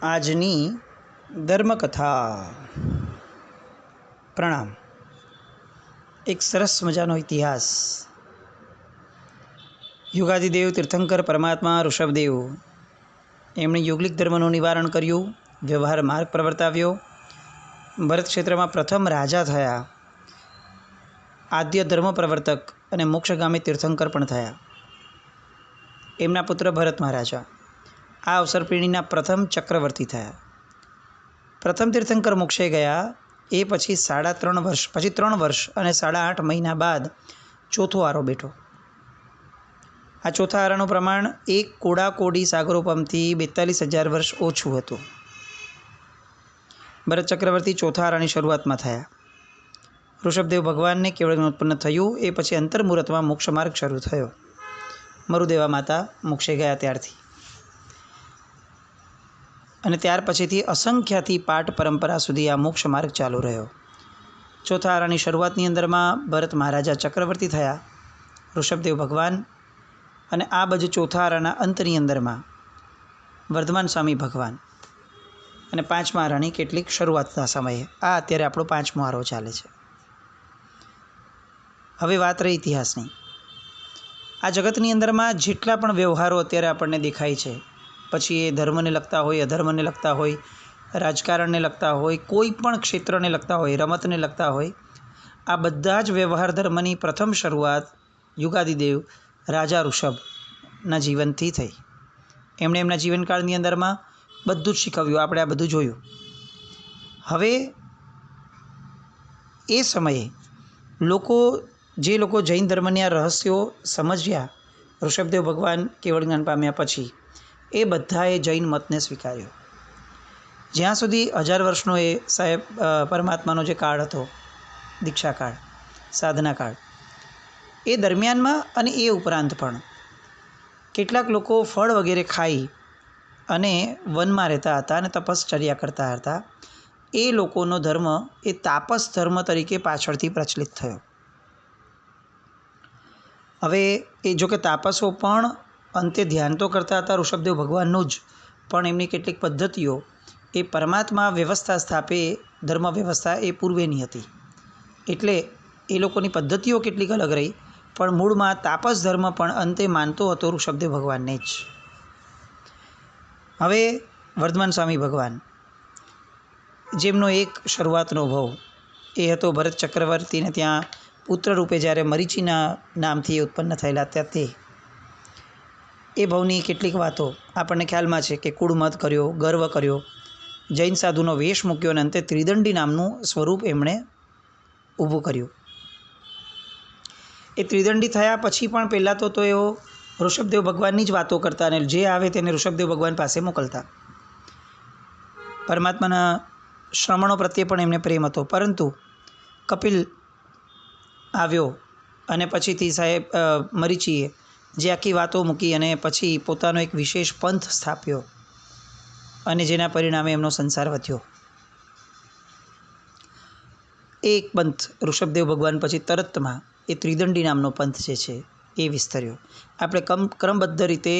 આજની ધર્મકથા. પ્રણામ. એક સરસ મજાનો ઇતિહાસ. યુગાદિદેવ તીર્થંકર પરમાત્મા ઋષભદેવ એમણે યુગલિક ધર્મનું નિવારણ કર્યું, વ્યવહાર માર્ગ પ્રવર્તાવ્યો, ભરત ક્ષેત્રમાં પ્રથમ રાજા થયા, આદ્ય ધર્મ પ્રવર્તક અને મોક્ષગામી તીર્થંકર પણ થયા. એમના પુત્ર ભરત મહારાજા આ અવસર પેઢીના પ્રથમ ચક્રવર્તી થયા. પ્રથમ તીર્થંકર મોક્ષે ગયા એ પછી 3 વર્ષ અને 8.5 મહિના બાદ ચોથો આરો બેઠો. આ ચોથા આરાનું પ્રમાણ એક કોડાકોડી સાગરોપમથી 42,000 વર્ષ ઓછું હતું. ભરત ચક્રવર્તી ચોથા આરાની શરૂઆતમાં થયા. ઋષભદેવ ભગવાનને કેવળ ઉત્પન્ન થયું એ પછી અંતર્મુહૂર્તમાં મોક્ષ માર્ગ શરૂ થયો. મરુદેવા માતા મોક્ષે ગયા ત્યારથી અને ત્યાર પછીથી અસંખ્યાથી પાઠ પરંપરા સુધી આ મોક્ષ માર્ગ ચાલુ રહ્યો. ચોથા આરાની શરૂઆતની અંદરમાં ભરત મહારાજા ચક્રવર્તી થયા, ઋષભદેવ ભગવાન, અને આ બાજુ ચોથા આરાના અંતની અંદરમાં વર્ધમાન સ્વામી ભગવાન, અને પાંચમા આરાની કેટલીક શરૂઆતના સમયે. આ અત્યારે આપણો 5મો આરો ચાલે છે. હવે વાત રહી ઇતિહાસની. આ જગતની અંદરમાં જેટલા પણ વ્યવહારો અત્યારે આપણને દેખાય છે, પછી એ ધર્મને લગતા હોય, અધર્મને લગતા હોય, રાજકારણને લગતા હોય, કોઈ પણ ક્ષેત્રને લગતા હોય, રમતને લગતા હોય, આ બધા જ વ્યવહાર ધર્મની પ્રથમ શરૂઆત યુગાદિદેવ રાજા ઋષભના જીવનથી થઈ. એમણે એમના જીવનકાળની અંદરમાં બધું જ શીખવ્યું. આપણે આ બધું જોયું. હવે એ સમયે જે લોકો જૈન ધર્મના રહસ્યો સમજ્યા, ઋષભદેવ ભગવાન કેવળ જ્ઞાન પામ્યા પછી, એ બધાએ જૈન મતને સ્વીકાર્યો. જ્યાં સુધી 1000 વર્ષનો એ પરમાત્માનો જે કાળ હતો, દીક્ષા કાળ, સાધના કાળ, એ દરમિયાનમાં અને એ ઉપરાંત પણ કેટલાક લોકો ફળ વગેરે ખાઈ અને વનમાં રહેતા હતા અને તપશ્ચર્યા કરતા હતા. એ લોકોનો ધર્મ એ તાપસ ધર્મ તરીકે પાછળથી પ્રચલિત થયો. હવે એ જો કે તાપસો પણ અંતે ધ્યાન તો કરતા હતા ઋષભદેવ ભગવાનનું જ, પણ એમની કેટલીક પદ્ધતિઓ એ પરમાત્મા વ્યવસ્થા સ્થાપે ધર્મ વ્યવસ્થા એ પૂર્વેની હતી. એટલે એ લોકોની પદ્ધતિઓ કેટલીક અલગ રહી, પણ મૂળમાં તાપસ ધર્મ પણ અંતે માનતો હતો ઋષભદેવ ભગવાનને જ. હવે વર્ધમાન સ્વામી ભગવાન, જેમનો એક શરૂઆતનો ભવ એ હતો ભરત ચક્રવર્તીને ત્યાં પુત્ર રૂપે જ્યારે મરીચીના નામથી ઉત્પન્ન થયેલા ત્યાંથી એ ભવની કેટલીક વાતો આપણને ખ્યાલમાં છે કે કુળમત કર્યો, ગર્વ કર્યો, જૈન સાધુનો વેશ મૂક્યો અને અંતે ત્રિદંડી નામનું સ્વરૂપ એમણે ઊભું કર્યું. એ ત્રિદંડી થયા પછી પણ પહેલાં તો એઓ ઋષભદેવ ભગવાનની જ વાતો કરતા અને જે આવે તેને ઋષભદેવ ભગવાન પાસે મોકલતા. પરમાત્માના શ્રમણો પ્રત્યે પણ એમને પ્રેમ હતો. પરંતુ કપિલ આવ્યો અને પછીથી મરીચીએ જે આખી વાતો મૂકી અને પછી પોતાનો એક વિશેષ પંથ સ્થાપ્યો અને જેના પરિણામે એમનો સંસાર વધ્યો. એક પંથ ઋષભદેવ ભગવાન પછી તરતમાં એ ત્રિદંડી નામનો પંથ જે છે એ વિસ્તર્યો. આપણે ક્રમબદ્ધ રીતે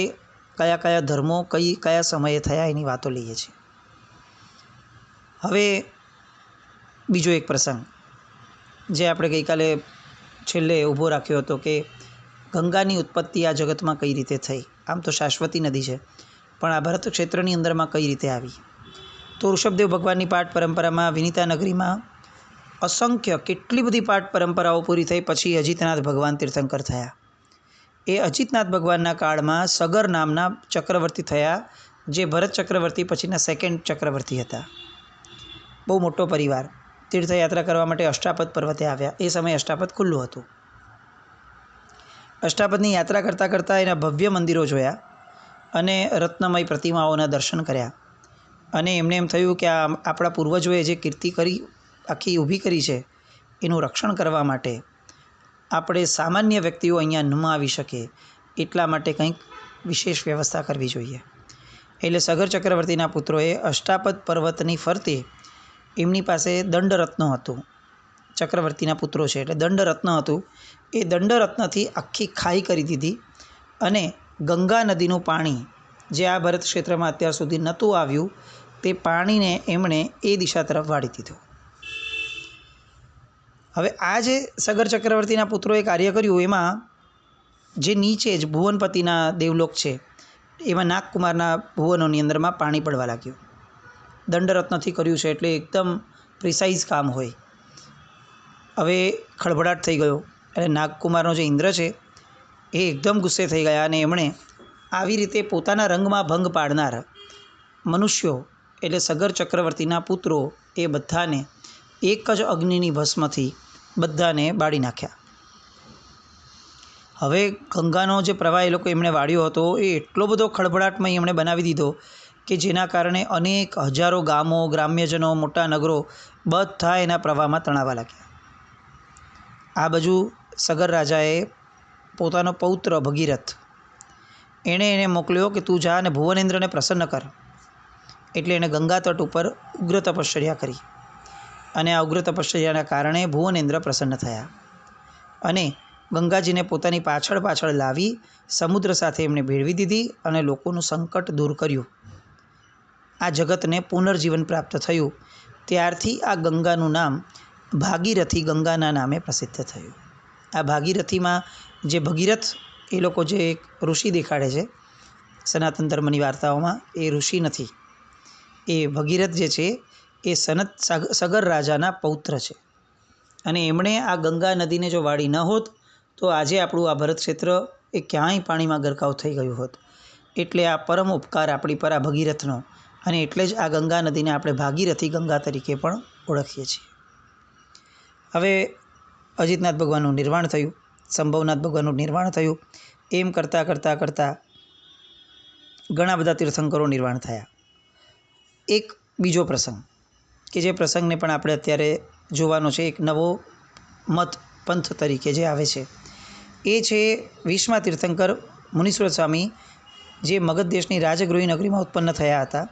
કયા ધર્મો કયા સમયે થયા એની વાતો લઈએ છીએ. હવે બીજો એક પ્રસંગ જે આપણે ગઈકાલે છેલ્લે ઊભો રાખ્યો હતો કે ગંગાની ઉત્પત્તિ આ જગતમાં કઈ રીતે થઈ. આમ તો શાશ્વતી નદી છે, પણ આ ભરત ક્ષેત્રની અંદરમાં કઈ રીતે આવી. તો ઋષભદેવ ભગવાનની પાઠ પરંપરામાં વિનિતા નગરીમાં અસંખ્ય કેટલી બધી પાઠ પરંપરાઓ પૂરી થઈ પછી અજીતનાથ ભગવાન તીર્થંકર થયા. એ અજીતનાથ ભગવાનના કાળમાં સગર નામના ચક્રવર્તી થયા, જે ભરત ચક્રવર્તી પછીના સેકન્ડ ચક્રવર્તી હતા. બહુ મોટો પરિવાર તીર્થયાત્રા કરવા માટે અષ્ટાપદ પર્વતે આવ્યા. એ સમયે અષ્ટાપદ ખુલ્લું હતું. અષ્ટાપદની યાત્રા કરતાં કરતાં એના ભવ્ય મંદિરો જોયા અને રત્નમય પ્રતિમાઓના દર્શન કર્યા અને એમને એમ થયું કે આ આપણા પૂર્વજોએ જે કીર્તિ કરી આખી ઊભી કરી છે એનું રક્ષણ કરવા માટે આપણે સામાન્ય વ્યક્તિઓ અહીંયા ન આવી શકે એટલા માટે કંઈક વિશેષ વ્યવસ્થા કરવી જોઈએ. એટલે સગર ચક્રવર્તીના પુત્રોએ અષ્ટાપદ પર્વતની ફરતે એમની પાસે દંડરત્ન હતું. ચક્રવર્તીના પુત્રો છે એટલે દંડરત્ન હતું. એ દંડરત્નથી આખી ખાઈ કરી દીધી અને ગંગા નદીનું પાણી જે આ ભરત ક્ષેત્રમાં અત્યાર સુધી નહોતું આવ્યું તે પાણીને એમણે એ દિશા તરફ વાળી દીધું. હવે આ જે સગર ચક્રવર્તીના પુત્રોએ કાર્ય કર્યું એમાં જે નીચે જ ભુવનપતિના દેવલોક છે એમાં નાગકુમારના ભુવનોની અંદરમાં પાણી પડવા લાગ્યું. દંડરત્નથી કર્યું છે એટલે એકદમ પ્રિસાઇઝ કામ હોય. હવે ખળભળાટ થઈ ગયો એટલે નાગકુમારનો જે ઇન્દ્ર છે એ એકદમ ગુસ્સે થઈ ગયા અને એમણે આવી રીતે પોતાના રંગમાં ભંગ પાડનાર મનુષ્યો એટલે સગર ચક્રવર્તીના પુત્રો એ બધાને એક જ અગ્નિની ભસ્મથી બધાને બાળી નાખ્યા. હવે ગંગાનો જે પ્રવાહ એ લોકો એમણે વાળ્યો હતો એ એટલો બધો ખળભળાટમય એમણે બનાવી દીધો કે જેના કારણે અનેક હજારો ગામો, ગ્રામ્યજનો, મોટા નગરો બધા એના પ્રવાહમાં તણાવા લાગ્યા. આ બાજુ સગર રાજાએ પોતાનો પૌત્ર ભગીરથ એને મોકલ્યો કે તું જા અને ભુવનેન્દ્રને પ્રસન્ન કર. એટલે એણે ગંગા તટ ઉપર ઉગ્ર તપશ્ચર્યા કરી અને આ ઉગ્ર તપશ્ચર્યાના કારણે ભુવનેન્દ્ર પ્રસન્ન થયા અને ગંગાજીને પોતાની પાછળ પાછળ લાવી સમુદ્ર સાથે એમણે ભેળવી દીધી અને લોકોનું સંકટ દૂર કર્યું. આ જગતને પુનર્જીવન પ્રાપ્ત થયું. ત્યારથી આ ગંગાનું નામ ભાગીરથી ગંગાના નામે પ્રસિદ્ધ થયું. આ ભાગીરથીમાં જે ભગીરથ એ લોકો જે એક ઋષિ દેખાડે છે સનાતન ધર્મની વાર્તાઓમાં, એ ઋષિ નથી. એ ભગીરથ જે છે એ સગર રાજાના પૌત્ર છે અને એમણે આ ગંગા નદીને જો વાળી ન હોત તો આજે આપણું આ ભરત ક્ષેત્ર એ ક્યાંય પાણીમાં ગરકાવ થઈ ગયું હોત. એટલે આ પરમ ઉપકાર આપણી પર આ ભગીરથનો, અને એટલે જ આ ગંગા નદીને આપણે ભાગીરથી ગંગા તરીકે પણ ઓળખીએ છીએ. હવે અજીતનાથ ભગવાનનું નિર્વાણ થયું, સંભવનાથ ભગવાનનું નિર્વાણ થયું. એમ કરતાં કરતાં કરતાં ઘણા બધા તીર્થંકરો નિર્વાણ થયા. એક બીજો પ્રસંગ કે જે પ્રસંગને પણ આપણે અત્યારે જોવાનો છે, એક નવો મત પંથ તરીકે જે આવે છે એ છે વિશ્વા તીર્થંકર મુનીશ્વર સ્વામી, જે મગધ દેશની રાજગૃહી નગરીમાં ઉત્પન્ન થયા હતા.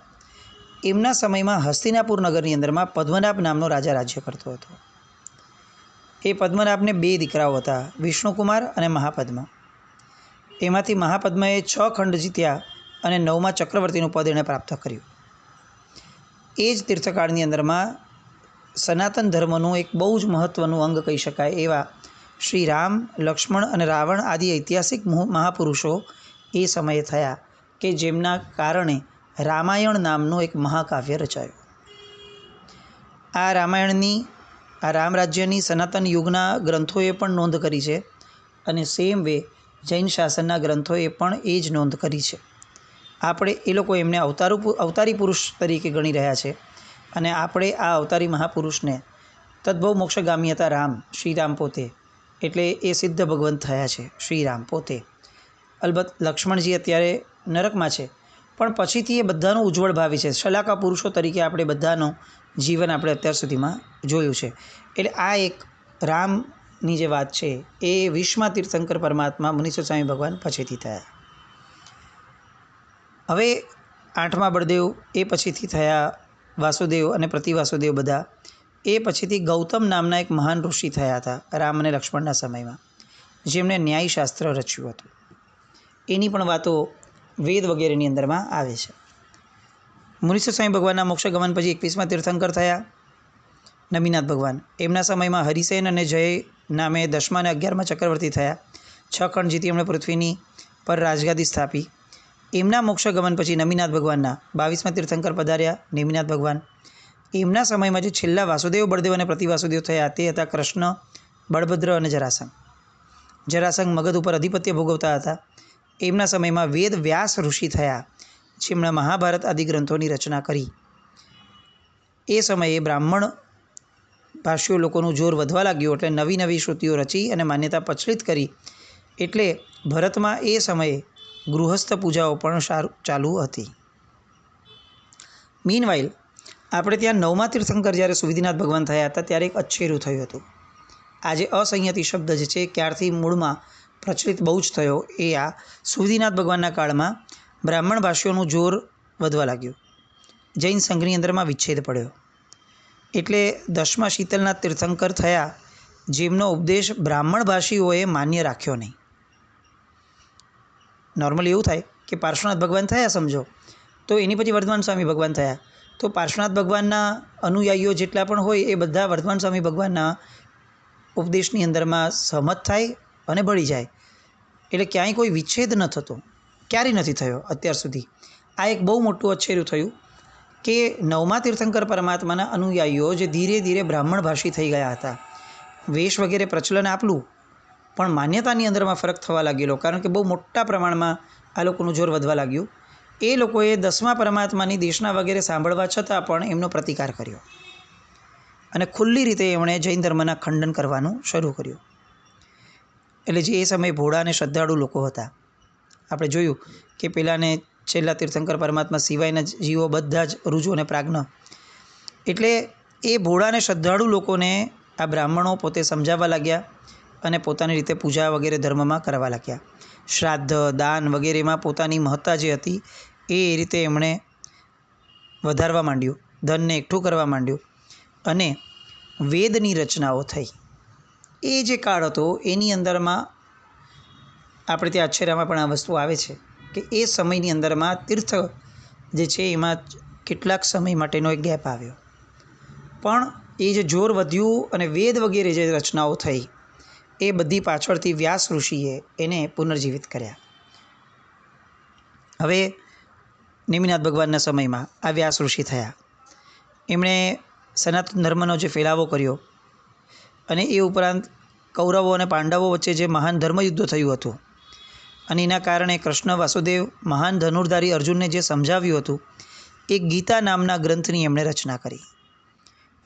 એમના સમયમાં હસ્તિનાપુર નગરની અંદરમાં પદ્મનાભ નામનો રાજા રાજ્ય કરતો હતો. એ પદ્મનાભને 2 દીકરાઓ હતા, વિષ્ણુકુમાર અને મહાપદ્મ. એમાંથી મહાપદ્મએ 6 ખંડ જીત્યા અને 9મા ચક્રવર્તીનું પદ એણે પ્રાપ્ત કર્યું. એ જ તીર્થકાળની અંદરમાં સનાતન ધર્મનું એક બહુ જ મહત્ત્વનું અંગ કહી શકાય એવા શ્રી રામ, લક્ષ્મણ અને રાવણ આદિ ઐતિહાસિક મહાપુરુષો એ સમયે થયા કે જેમના કારણે રામાયણ નામનું એક મહાકાવ્ય રચાયું. આ રામાયણની, આ રામ રાજ્યની સનાતન યુગના ગ્રંથોએ પણ નોંધ કરી છે અને સેમ વે જૈન શાસનના ગ્રંથોએ પણ એ જ નોંધ કરી છે. આપણે એ લોકો એમને અવતારી પુરુષ તરીકે ગણી રહ્યા છે અને આપણે આ અવતારી મહાપુરુષને તદ્ભવ મોક્ષગામી હતા રામ, શ્રીરામ પોતે, એટલે એ સિદ્ધ ભગવંત થયા છે શ્રીરામ પોતે. અલબત્ત લક્ષ્મણજી અત્યારે નરકમાં છે, પણ પછીથી એ બધાનું ઉજ્જવળ ભાવિ છે. શલાકા પુરુષો તરીકે આપણે બધાનું જીવન આપણે અત્યાર સુધીમાં જોયું છે. એટલે આ એક રામની જે વાત છે એ વિશ્વા તીર્થંકર પરમાત્મા મુનીશ્વર સ્વામી ભગવાન પછીથી થયા. હવે 8મા બળદેવ એ પછીથી થયા, વાસુદેવ અને પ્રતિવાસુદેવ બધા. એ પછીથી ગૌતમ નામના એક મહાન ઋષિ થયા હતા રામ અને લક્ષ્મણના સમયમાં, જેમણે ન્યાયશાસ્ત્ર રચ્યું હતું. એની પણ વાતો વેદ વગેરેની અંદરમાં આવે છે. મુનીશ્વર સ્વામી ભગવાનના મોક્ષગમન પછી 21મા તીર્થંકર થયા નમીનાથ ભગવાન. એમના સમયમાં હરિસેન અને જય નામે 10મા અને 11મા ચક્રવર્તી થયા. 6 ખંડ જીતી એમણે પૃથ્વીની પર રાજગાદી સ્થાપી. એમના મોક્ષગમન પછી નમીનાથ ભગવાનના 22મા તીર્થંકર પધાર્યા નેમિનાથ ભગવાન. એમના સમયમાં જે છેલ્લા વાસુદેવ, બળદેવ અને પ્રતિવાસુદેવ થયા તે હતા કૃષ્ણ, બળભદ્ર અને જરાસંઘ. જરાસંઘ મગધ ઉપર અધિપત્ય ભોગવતા હતા. એમના સમયમાં વેદ વ્યાસ ઋષિ થયા, જેમણે મહાભારત આદિ ગ્રંથોની રચના કરી. એ સમયે બ્રાહ્મણ ભાષ્યો લોકોનું જોર વધવા લાગ્યું એટલે નવી નવી શ્રુતિઓ રચી અને માન્યતા પ્રચલિત કરી. એટલે ભરતમાં એ સમયે ગૃહસ્થ પૂજાઓ પણ ચાલુ હતી. મીનવાઇલ આપણે ત્યાં 9મા તીર્થંકર જ્યારે સુવિધિનાથ ભગવાન થયા હતા ત્યારે એક અચ્છેરું થયું હતું. આજે અસંયતિ શબ્દ જે છે ક્યારથી મૂળમાં પ્રચલિત બહુ જ થયો એ આ સુવિધિનાથ ભગવાનના કાળમાં બ્રાહ્મણ ભાષ્યોનું જોર વધવા લાગ્યું. જૈન સંઘની અંદરમાં વિચ્છેદ પડ્યો. એટલે 10મા શીતલનાથ તીર્થંકર થયા, જેમનો ઉપદેશ બ્રાહ્મણ ભાષીઓએ માન્ય રાખ્યો નહીં. નોર્મલી એવું થાય કે પાર્શ્વનાથ ભગવાન થયા સમજો, તો એની પછી વર્ધમાન સ્વામી ભગવાન થયા, તો પાર્શ્વનાથ ભગવાનના અનુયાયીઓ જેટલા પણ હોય એ બધા વર્ધમાન સ્વામી ભગવાનના ઉપદેશની અંદરમાં સહમત થાય અને ભળી જાય. એટલે ક્યાંય કોઈ વિચ્છેદ ન થતો, ક્યારેય નથી થયો અત્યાર સુધી. આ એક બહુ મોટું અચ્છેરું થયું કે નવમા તીર્થંકર પરમાત્માના અનુયાયીઓ જે ધીરે ધીરે બ્રાહ્મણ ભાષી થઈ ગયા હતા, વેશ વગેરે પ્રચલન આપલું, પણ માન્યતાની અંદરમાં ફરક થવા લાગેલો, કારણ કે બહુ મોટા પ્રમાણમાં આ લોકોનું જોર વધવા લાગ્યું. એ લોકોએ 10મા પરમાત્માની દેશના વગેરે સાંભળવા છતાં પણ એમનો પ્રતિકાર કર્યો અને ખુલ્લી રીતે એમણે જૈન ધર્મના ખંડન કરવાનું શરૂ કર્યું. એટલે જે એ સમયે ભોળા અને શ્રદ્ધાળુ લોકો હતા, આપણે જોયું કે પહેલાંને છેલ્લા તીર્થંકર પરમાત્મા સિવાયના જીવો બધા જ ઋજુ અને પ્રાજ્ઞ. એટલે એ ભોળા અને શ્રદ્ધાળુ લોકોને આ બ્રાહ્મણો પોતે સમજાવવા લાગ્યા અને પોતાની રીતે પૂજા વગેરે ધર્મમાં કરવા લાગ્યા. શ્રાદ્ધ, દાન વગેરેમાં પોતાની મહત્તા જે હતી એ રીતે એમણે વધારવા માંડ્યું, ધનને એકઠું કરવા માંડ્યું અને વેદની રચનાઓ થઈ. એ જે કાળ હતો એની અંદરમાં આપણે ત્યાં અક્ષરામાં પણ આ વસ્તુ આવે છે કે એ સમયની અંદરમાં તીર્થ જે છે એમાં કેટલાક સમય માટેનો એક ગેપ આવ્યો, પણ એ જે જોર વધ્યું અને વેદ વગેરે જે રચનાઓ થઈ એ બધી પાછળથી વ્યાસ ઋષિએ એને પુનર્જીવિત કર્યા. હવે નેમિનાથ ભગવાનના સમયમાં આ વ્યાસ ઋષિ થયા. એમણે સનાતન ધર્મનો જે ફેલાવો કર્યો અને એ ઉપરાંત કૌરવો અને પાંડવો વચ્ચે જે મહાન ધર્મયુદ્ધ થયું હતું અને એના કારણે કૃષ્ણ વાસુદેવ મહાન ધનુર્ધારી અર્જુનને જે સમજાવ્યું હતું એ ગીતા નામના ગ્રંથની એમણે રચના કરી.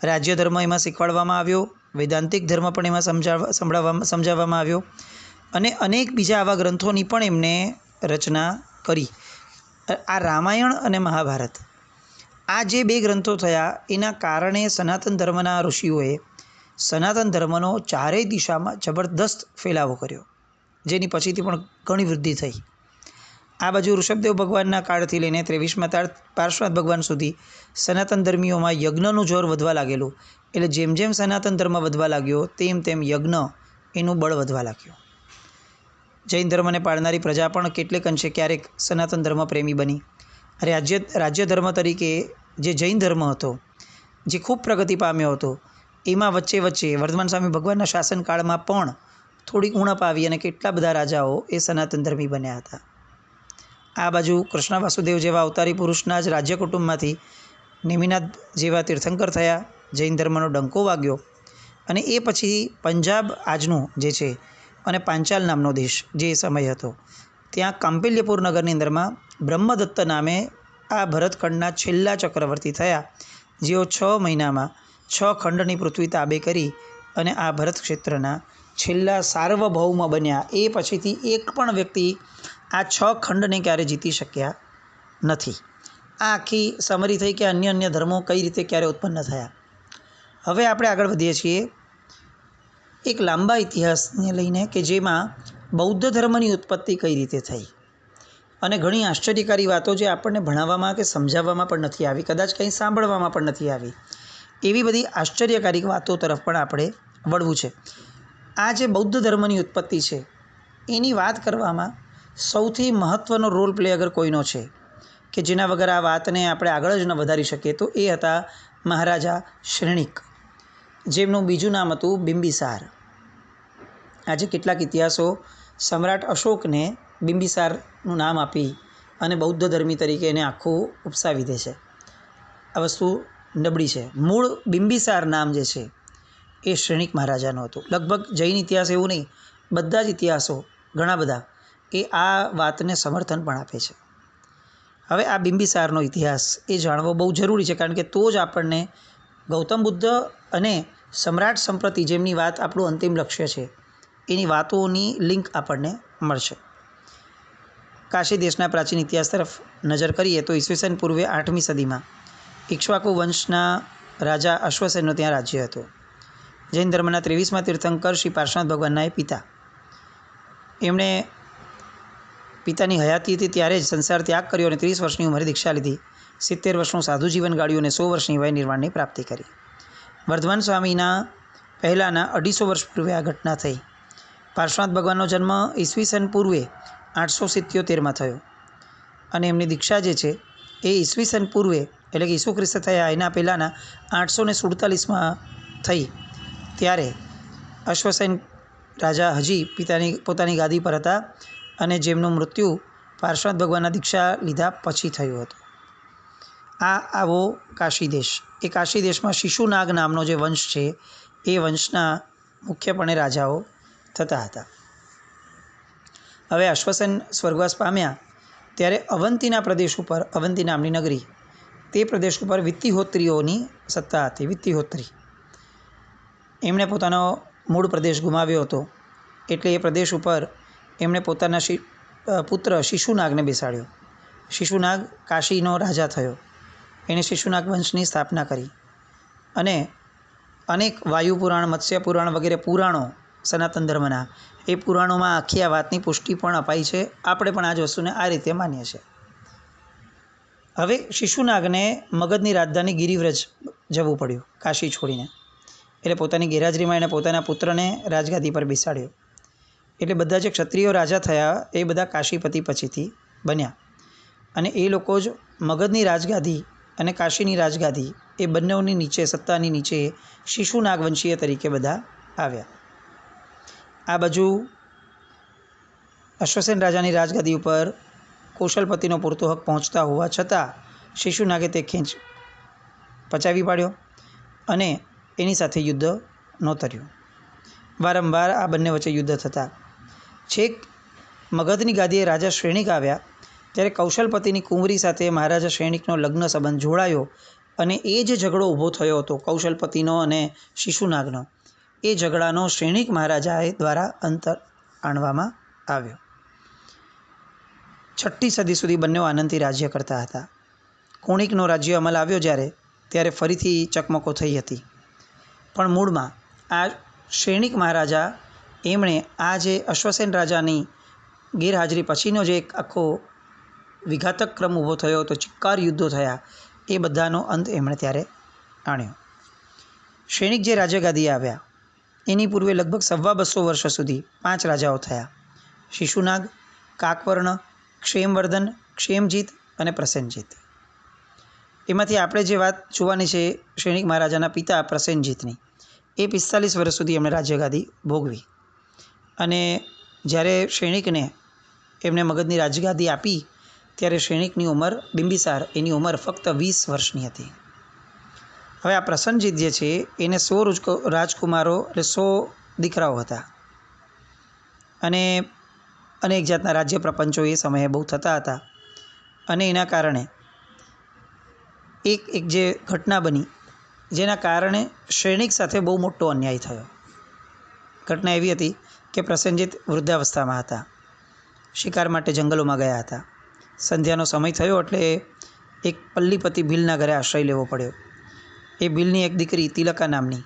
રાજ્ય ધર્મ એમાં શીખવાડવામાં આવ્યો, વૈદાંતિક ધર્મ પણ એમાં સમજાવવામાં આવ્યો અને અનેક બીજા આવા ગ્રંથોની પણ એમને રચના કરી. આ રામાયણ અને મહાભારત, આ જે 2 ગ્રંથો થયા એના કારણે સનાતન ધર્મના ઋષિઓએ સનાતન ધર્મનો ચારેય દિશામાં જબરદસ્ત ફેલાવો કર્યો, જેની પછીથી પણ ઘણી વૃદ્ધિ થઈ. આ બાજુ ઋષભદેવ ભગવાનના કાળથી લઈને 23મા પાર્શ્વનાથ ભગવાન સુધી સનાતન ધર્મીઓમાં યજ્ઞનું જોર વધવા લાગેલું. એટલે જેમ જેમ સનાતન ધર્મ વધવા લાગ્યો તેમ તેમ યજ્ઞ એનું બળ વધવા લાગ્યું. જૈન ધર્મને પાળનારી પ્રજા પણ કેટલેક અંશે ક્યારેક સનાતન ધર્મ પ્રેમી બની. રાજ્ય ધર્મ તરીકે જે જૈન ધર્મ હતો, જે ખૂબ પ્રગતિ પામ્યો હતો, એમાં વચ્ચે વર્ધમાન સ્વામી ભગવાનના શાસનકાળમાં પણ થોડીક ઉણપ આવી અને કેટલા બધા રાજાઓ એ સનાતન ધર્મી બન્યા હતા. આ બાજુ કૃષ્ણ વાસુદેવ જેવા અવતારી પુરુષના જ રાજ્ય કુટુંબમાંથી નેમિનાથ જેવા તીર્થંકર થયા, જૈન ધર્મનો ડંકો વાગ્યો અને એ પછી પંજાબ આજનું જે છે અને પાંચાલ નામનો દેશ જે સમય હતો, ત્યાં કાંપિલ્યપુર નગરની અંદરમાં બ્રહ્મદત્ત નામે આ ભરતખંડના છેલ્લા ચક્રવર્તી થયા, જેઓ 6 મહિનામાં 6 ખંડની પૃથ્વી તાબે કરી અને આ ભરત ક્ષેત્રના છેલ્લા સાર્વભૌમ બન્યા. એ પછીથી એક પણ વ્યક્તિ આ 6 ખંડને ક્યારે જીતી શક્યા નથી. આ આખી સમરી થઈ કે અન્ય ધર્મો કઈ રીતે ક્યારે ઉત્પન્ન થયા. હવે આપણે આગળ વધીએ છીએ એક લાંબા ઇતિહાસને લઈને કે જેમાં બૌદ્ધ ધર્મની ઉત્પત્તિ કઈ રીતે થઈ અને ઘણી આશ્ચર્યકારી વાતો જે આપણને ભણાવવામાં કે સમજાવવામાં પણ નથી આવી, કદાચ કંઈ સાંભળવામાં પણ નથી આવી, એવી બધી આશ્ચર્યકારી વાતો તરફ પણ આપણે વળવું છે. આ જે બૌદ્ધ ધર્મની ઉત્પત્તિ છે એની વાત કરવામાં સૌથી મહત્ત્વનો રોલ પ્લે અગર કોઈનો છે કે જેના વગર આ વાતને આપણે આગળ જ ન વધારી શકીએ તો એ હતા મહારાજા શ્રેણિક, જેમનું બીજું નામ હતું બિંબિસાર. આજે કેટલાક ઇતિહાસો સમ્રાટ અશોકને બિંબિસારનું નામ આપી અને બૌદ્ધ ધર્મી તરીકે એને આખું ઉપસાવી દે છે. આ વસ્તુ નબળી છે. મૂળ બિંબિસાર નામ જે છે એ શ્રેણિક મહારાજાનું હતું. લગભગ જૈન ઇતિહાસ એવું નહીં, બધા જ ઇતિહાસો ઘણા બધા એ આ વાતને સમર્થન પણ આપે છે. હવે આ બિંબિસારનો ઇતિહાસ એ જાણવો બહુ જરૂરી છે, કારણ કે તો જ આપણને ગૌતમ બુદ્ધ અને સમ્રાટ સંપ્રતિ જેમની વાત આપણું અંતિમ લક્ષ્ય છે એની વાતોની લિંક આપણને મળશે. કાશી દેશના પ્રાચીન ઇતિહાસ તરફ નજર કરીએ તો ઈસવીસન પૂર્વે 8મી સદીમાં ઇક્ષ્વાકુ વંશના રાજા અશ્વસેનનું ત્યાં રાજ્ય હતું. જૈન ધર્મના 23મા તીર્થંકર શ્રી પાર્શ્વનાથ ભગવાનના એ પિતા, એમણે પિતાની હયાતી હતી ત્યારે જ સંસાર ત્યાગ કર્યો અને 30 વર્ષની ઉંમરે દીક્ષા લીધી. 70 વર્ષનું સાધુ જીવન ગાળ્યું અને 100 વર્ષની વય નિર્વાણની પ્રાપ્તિ કરી. વર્ધમાન સ્વામીના પહેલાંના 250 વર્ષ પૂર્વે આ ઘટના થઈ. પાર્શ્વનાથ ભગવાનનો જન્મ ઈસવીસન પૂર્વે 877માં થયો અને એમની દીક્ષા જે છે એ ઈસવીસન પૂર્વે એટલે કે ઈસુ ખ્રિસ્ત થયા એના પહેલાંના 847માં થઈ ત્યારે અશ્વસેન રાજા હજી પોતાની ગાદી પર હતા અને જેમનું મૃત્યુ પાર્શ્વનાથ ભગવાનના દીક્ષા લીધા પછી થયું હતું. આવો કાશી દેશ. એ કાશી દેશમાં શિશુનાગ નામનો જે વંશ છે એ વંશના મુખ્યપણે રાજાઓ થતા હતા. હવે અશ્વસેન સ્વર્ગવાસ પામ્યા ત્યારે અવંતીના પ્રદેશ ઉપર, અવંતી નામની નગરી, તે પ્રદેશ ઉપર વિત્તિહોત્રીઓની સત્તા હતી. વિત્તિહોત્રી એમણે પોતાનો મૂળ પ્રદેશ ગુમાવ્યો હતો, એટલે એ પ્રદેશ ઉપર એમણે પોતાના પુત્ર શિશુનાગને બેસાડ્યો. શિશુનાગ કાશીનો રાજા થયો. એણે શિશુનાગ વંશની સ્થાપના કરી અને અનેક વાયુ પુરાણ, મત્સ્ય પુરાણ વગેરે પુરાણો સનાતન ધર્મના, એ પુરાણોમાં આખી આ વાતની પુષ્ટિ પણ અપાઈ છે. આપણે પણ આ જ વસ્તુને આ રીતે માનીએ છીએ. હવે શિશુનાગને મગધની રાજધાની ગિરિવ્રજ જવું પડ્યું કાશી છોડીને. એટલે પોતાની ગેરહાજરીમાં એણે પોતાના પુત્રને રાજગાદી પર બેસાડ્યો. એટલે બધા જે ક્ષત્રિયો રાજા થયા એ બધા કાશીપતિ પછીથી બન્યા અને એ લોકો જ મગધની રાજગાદી અને કાશીની રાજગાદી એ બંનેઓની નીચે, સત્તાની નીચે શિશુનાગ વંશીય તરીકે બધા આવ્યા. આ બાજુ અશ્વસેન રાજાની રાજગાદી ઉપર કૌશલપતિનો પૂરતો હક પહોંચતા હોવા છતાં શિશુનાગે તે ખેંચ પચાવી પાડ્યો અને એની સાથે યુદ્ધ નોતર્યું. વારંવાર આ બંને વચ્ચે યુદ્ધ થતા. છેક મગધની ગાદીએ રાજા શ્રેણિક આવ્યા ત્યારે કૌશલપતિની કુંવરી સાથે મહારાજા શ્રેણિકનો લગ્ન સંબંધ જોડાયો અને એ જે ઝઘડો ઊભો થયો હતો કૌશલપતિનો અને શિશુનાગનો, એ ઝઘડાનો શ્રેણિક મહારાજાએ દ્વારા અંત આણવામાં આવ્યો. 6ઠ્ઠી સદી સુધી બંને આનંદથી રાજ્ય કરતા હતા. કુણિકનો રાજ્ય અમલ આવ્યો ત્યારે ફરીથી ચકમકો થઈ હતી. પણ મૂળમાં આ શ્રેણિક મહારાજા એમણે આ જે અશ્વસેન રાજાની ગેરહાજરી પછીનો જે એક આખો વિઘાતક ક્રમ ઊભો થયો હતો, ચિક્કાર યુદ્ધો થયા, એ બધાનો અંત એમણે ત્યારે આણ્યો. શ્રેણિક જે રાજ્યગાદીએ આવ્યા એની પૂર્વે લગભગ 250 વર્ષ સુધી 5 રાજાઓ થયા: શિશુનાગ, કાકવર્ણ, ક્ષેમવર્ધન, ક્ષેમજીત અને પ્રસેનજીત. એમાંથી આપણે જે વાત જોવાની છે શ્રેણિક મહારાજાના પિતા પ્રસેનજીતની, એ 45 વર્ષ સુધી એમણે રાજ્યગાદી ભોગવી. અને જ્યારે શ્રેણિકને એમણે મગધની રાજગાદી આપી ત્યારે શ્રેણિકની ઉંમર, બિંબિસાર, એની ઉંમર ફક્ત 20 વર્ષની હતી. હવે આ પ્રસેનજીત જે છે એને 100 રાજકુમારો એટલે 100 દીકરાઓ હતા અને અનેક જાતના રાજ્ય પ્રપંચો એ સમયે બહુ થતા હતા. અને એના કારણે એક જે ઘટના બની જેના કારણે શ્રેણિક સાથે બહુ મોટો અન્યાય થયો. ઘટના એવી હતી કે પ્રસેનજીત વૃદ્ધાવસ્થામાં હતા, શિકાર માટે જંગલોમાં ગયા હતા. સંધ્યાનો સમય થયો એટલે એક પલ્લીપતિ ભીલના ઘરે આશ્રય લેવો પડ્યો. એ ભીલની એક દીકરી તિલકા નામની,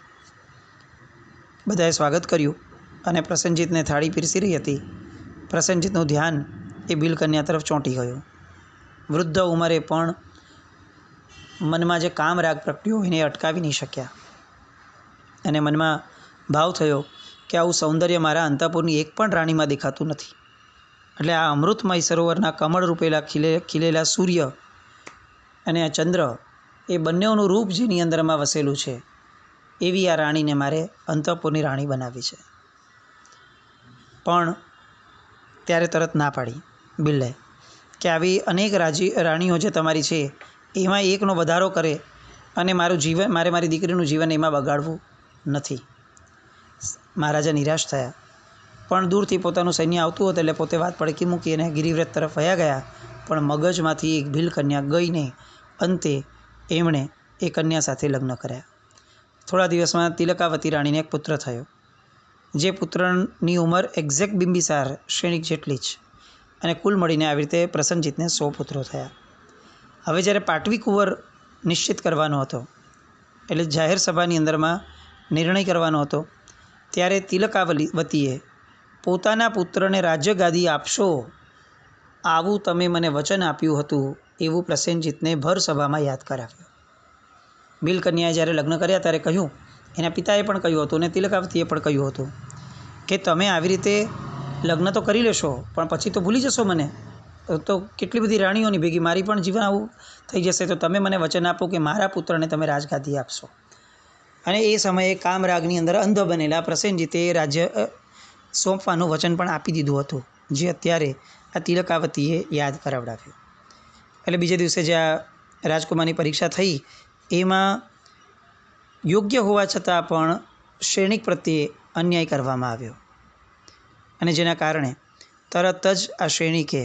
બધાએ સ્વાગત કર્યું અને પ્રસેનજીતને થાળી પીરસી રહી હતી. પ્રસેનજીતનું ધ્યાન એ ભીલ કન્યા તરફ ચોંટી ગયું. વૃદ્ધ ઉંમરે પણ મનમાં જે કામ રાગ પ્રગટ્યો એને અટકાવી નહીં શક્યા અને મનમાં ભાવ થયો કે આવું સૌંદર્ય મારા અંતઃપુરની એક પણ રાણીમાં દેખાતું નથી. એટલે આ અમૃતમય સરોવરના કમળ રૂપેલા ખીલેલા સૂર્ય અને આ ચંદ્ર, એ બંનેઓનું રૂપ જેની અંદરમાં વસેલું છે, એવી આ રાણીને મારે અંતઃપુરની રાણી બનાવી છે. પણ ત્યારે તરત ના પાડી બિલ્લે કે આવી અનેક રાણીઓ જે તમારી છે એમાં એકનો વધારો કરે અને મારી દીકરીનું જીવન એમાં બગાડવું નથી. મહારાજા નિરાશ થયા, પણ દૂરથી પોતાનું સૈન્ય આવતું હતું એટલે પોતે વાત પડકી મૂકી અને ગિરિવ્રત તરફ વયા ગયા. પણ મગજમાંથી એક ભીલ કન્યા ગઈ નહીં. અંતે એમણે એ કન્યા સાથે લગ્ન કર્યા. થોડા દિવસમાં તિલકાવતી રાણીને એક પુત્ર થયો, જે પુત્રની ઉંમર એક્ઝેક્ટ બિંબિસાર શ્રેણિક જેટલી જ. અને કુલ મળીને આવી રીતે પ્રસેનજીતને 100 પુત્રો થયા. હવે જ્યારે પાટવી કુંવર નિશ્ચિત કરવાનો હતો, એટલે જાહેર સભાની અંદરમાં નિર્ણય કરવાનો હતો, ત્યારે તિલકાવતીએ પોતાના પુત્રને રાજ્યગાદી આપશો આવું તમે મને વચન આપ્યું હતું એવું પ્રસેનજીતને ભર સભામાં યાદ કરાવ્યું. ભીલ કન્યાએ જ્યારે લગ્ન કર્યા ત્યારે કહ્યું, એના પિતાએ પણ કહ્યું હતું અને તિલકાવતીએ પણ કહ્યું હતું કે તમે આવી રીતે લગ્ન તો કરી લેશો પણ પછી તો ભૂલી જશો મને. તો કેટલી બધી રાણીઓની ભેગી મારી પણ જીવન આવું થઈ જશે, તો તમે મને વચન આપો કે મારા પુત્રને તમે રાજગાદી આપશો. અને એ સમયે કામરાગની અંદર અંધ બનેલા પ્રસેનજીતે રાજ્ય સોંપવાનું વચન પણ આપી દીધું હતું, જે અત્યારે આ તિલકાવતીએ યાદ કરાવડાવ્યું. એટલે બીજે દિવસે જે આ રાજકુમારની પરીક્ષા થઈ એમાં યોગ્ય હોવા છતાં પણ શ્રેણિક પ્રત્યે અન્યાય કરવામાં આવ્યો, અને જેના કારણે તરત જ આ શ્રેણિકે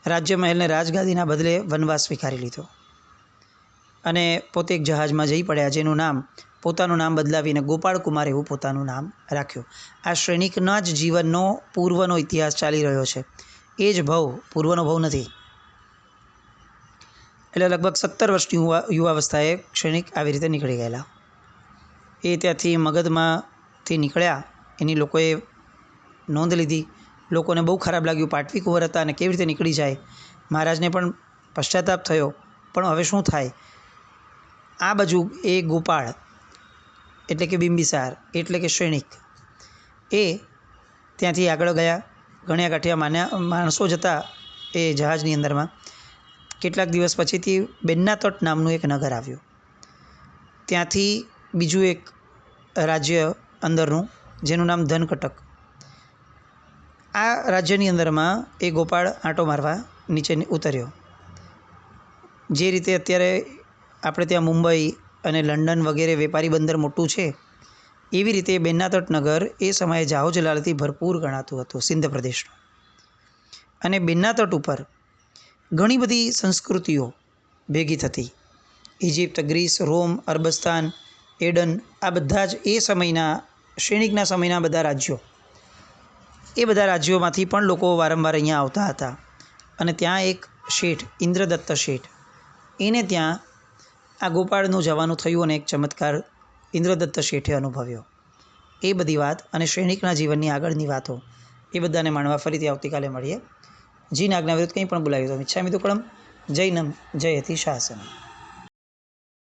રાજ્ય મહેલને રાજગાદીના બદલે વનવાસ સ્વીકારી લીધો અને પોતે એક જહાજમાં જઈ પડ્યા, જેનું નામ પોતાનું નામ બદલાવીને ગોપાળકુમાર એવું પોતાનું નામ રાખ્યું. આ શ્રેણિકના જ જીવનનો પૂર્વનો ઇતિહાસ ચાલી રહ્યો છે. એ જ ભવ, પૂર્વનો ભવ નથી. એટલે લગભગ 17 વર્ષની યુવાવસ્થાએ શ્રેણિક આવી રીતે નીકળી ગયેલા. એ ત્યાંથી મગધમાંથી નીકળ્યા, એની લોકોએ નોંધ લીધી. લોકોને બહુ ખરાબ લાગ્યું, પાટવી કુંવર હતા અને કેવી રીતે નીકળી જાય. મહારાજને પણ પશ્ચાતાપ થયો, પણ હવે શું થાય. આ બાજુ એ ગોપાળ એટલે કે બિંબિસાર એટલે કે શ્રેણિક એ ત્યાંથી આગળ ગયા. ગણ્યા ગાંઠિયા માણસો જતા એ જહાજની અંદરમાં. કેટલાક દિવસ પછીથી બેન્નાતટ નામનું એક નગર આવ્યું. ત્યાંથી બીજું એક રાજ્ય અંદરનું, જેનું નામ ધનકટક. આ રાજ્યની અંદરમાં એ ગોપાળ આંટો મારવા નીચે ઉતર્યો. જે રીતે અત્યારે આપણે ત્યાં મુંબઈ અને લંડન વગેરે વેપારી બંદર મોટું છે, એવી રીતે બેન્નાતટ નગર એ સમયે જાહોજલાલથી ભરપૂર ગણાતું હતું સિંધ પ્રદેશનું. અને બેન્નાતટ ઉપર ઘણી બધી સંસ્કૃતિઓ ભેગી થતી. ઇજિપ્ત, ગ્રીસ, રોમ, અરબસ્તાન, એડન, આ બધા જ એ સમયના શ્રેણિકના સમયના બધા રાજ્યો. એ બધા રાજ્યોમાંથી પણ લોકો વારંવાર અહીંયા આવતા હતા. અને ત્યાં એક શેઠ, ઇન્દ્રદત્ત શેઠ, એને ત્યાં આ ગોપાળનું જવાનું થયું અને એક ચમત્કાર ઇન્દ્રદત્ત શેઠે અનુભવ્યો. એ બધી વાત અને શ્રેણિકના જીવનની આગળની વાતો એ બધાને માણવા ફરીથી આવતીકાલે મળીએ. જીન આજ્ઞા વિરુદ્ધ કંઈ પણ બોલાવ્યું તો મિચ્છામિ દુક્કડમ. જૈનમ જયતિ શાસનમ.